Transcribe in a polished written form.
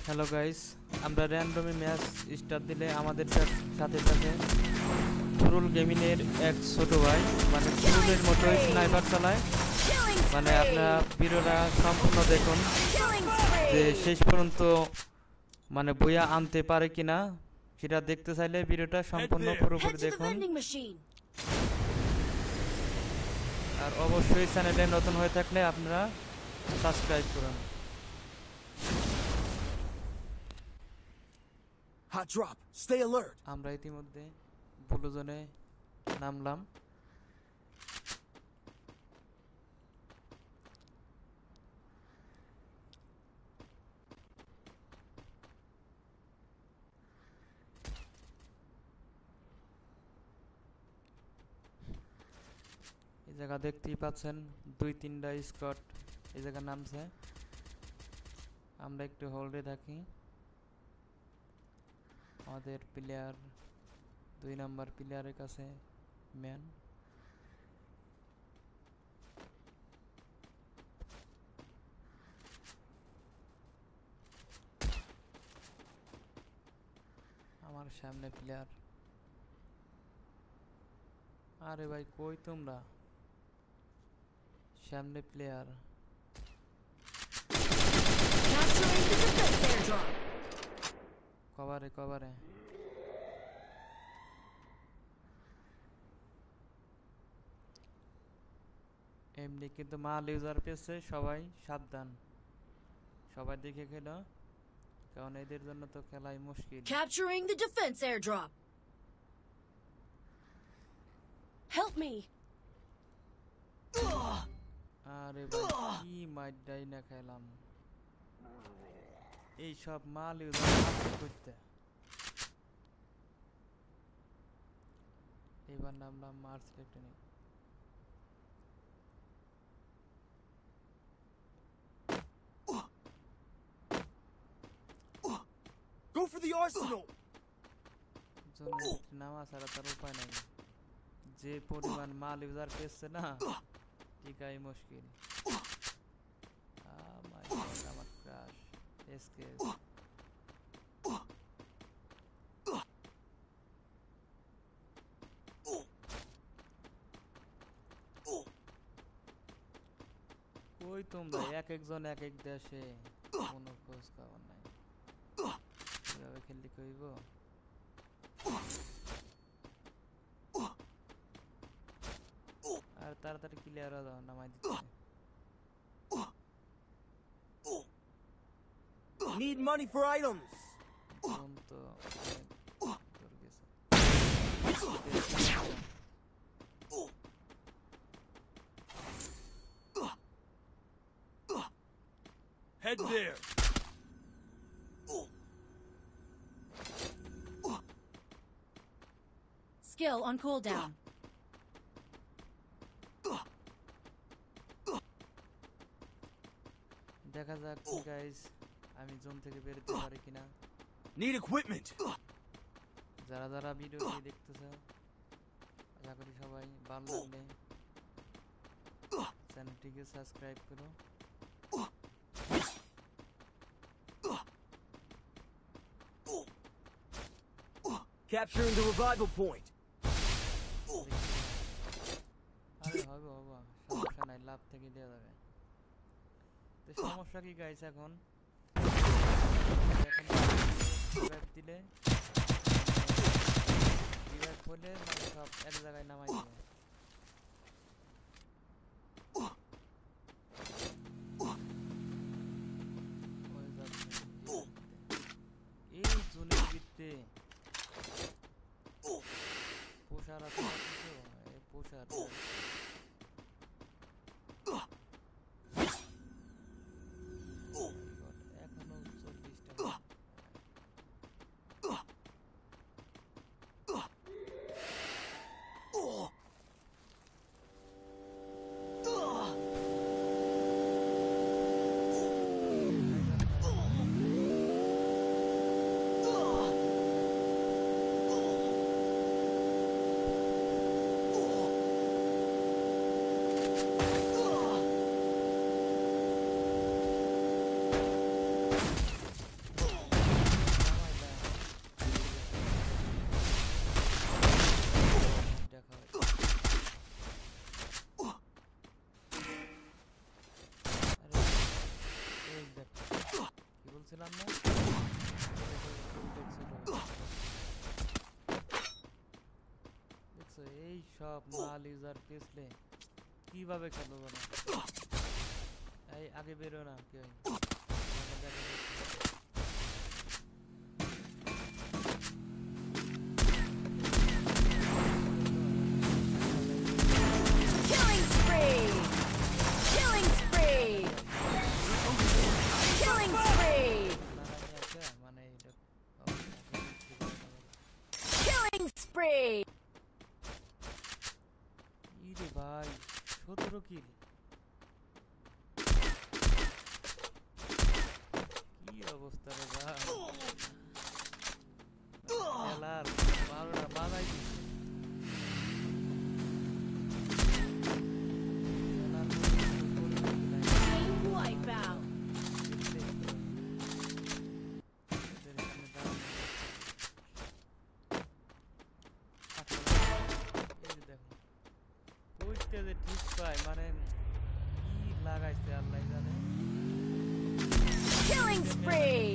Hello guys, আমরা র্যান্ডমে match start দিলে আমাদের সাথে সাথে ফুরুল গেমিং এর এক ছোট ভাই মানে ফুরুলের মতোই স্নাইপার চালায়। মানে আপনারা ভিডিওটা সম্পূর্ণ দেখুন যে শেষ পর্যন্ত মানে বইয়া আনতে পারে কিনা সেটা দেখতে চাইলে ভিডিওটা সম্পূর্ণ পুরোপুরি দেখুন। আর অবশ্যই চ্যানেলে নতুন হয়ে থাকলে আপনারা সাবস্ক্রাইব করুন। Hot drop. Stay alert. আমরা ইতিমধ্যে ব্লু জোনে নামলাম। এই জায়গা দেখতেই পাচ্ছেন 2-3টা স্কট এই জায়গা নামছে। আমরা একটু হোল্ডে থাকি। আমাদের প্লেয়ার 2 নাম্বার প্লেয়ারের কাছে ম্যান। আমার সামনে প্লেয়ার। আরে ভাই কই তোমরা? সামনে প্লেয়ার। কভারে কভারে। এমনি কিন্তু মাল ইউজার পেছে, সবাই সাবধান, সবাই দেখে খেলো, কারণ এদের জন্য তো খেলাই মুশকিল। Capturing the defense airdrop. Help me. আরে ভাই কি মাইডাই না খেলাম, এই সব মাল ইউজার করতে। এবার নামলাম Mars electronic. Go for the arsenal. নামা ছাড়া তার উপায় নাই, যে পরিমাণ মাল ইউজার পেয়েছে না টিকাই মুশকিল। আমার ক্রাশ এসকেস। কই তোমরা? এক একজন এক এক দেশে, কোনো খোঁজ খবর নাই। কিভাবে খেলতে কইব? আর তাড়াতাড়ি ক্লিয়ার হয়ে যাও, নামাই দিচ্ছে। Need money for items. কোন তো দূর গেছে। Head there. Skill on cooldown. দেখা যাক গাইস আমি জোন থেকে বেরোতে পারি কিনা। Need equipment. যারা যারা ভিডিওটি দেখতেছে আশা করি সবাই ভালো লাগলে চ্যানেলটিকে সাবস্ক্রাইব করো। Capturing the revival point. আরে হবে বাবা, সমস্যা নাই, লাভ থেকে দেওয়া যাবে। তো সমস্যা কি গাইস, এখন রিভাইভ দিলে রিভাইভ করলে মানে সব এক জায়গায় নামাই দেবে। এই জোনের ভিতরে পোষার আছে কিছু, পোষার এখনো 40টা। বলছিলাম না দেখছো এই সব মাল ইউজার পেছলে কিভাবে খেলবো না এই আগে বেরো না কেউ Killing spree! Killing spree! Killing spree! মানে এটা Killing spree! ইরে ভাই 17 কিল কি অবস্থা রে ভাই খেলার 12টা বাজাই দিছে Team wipeout! ঠিক পায় মানে কি লাগাইছে আল্লাহ জানে Killing spree!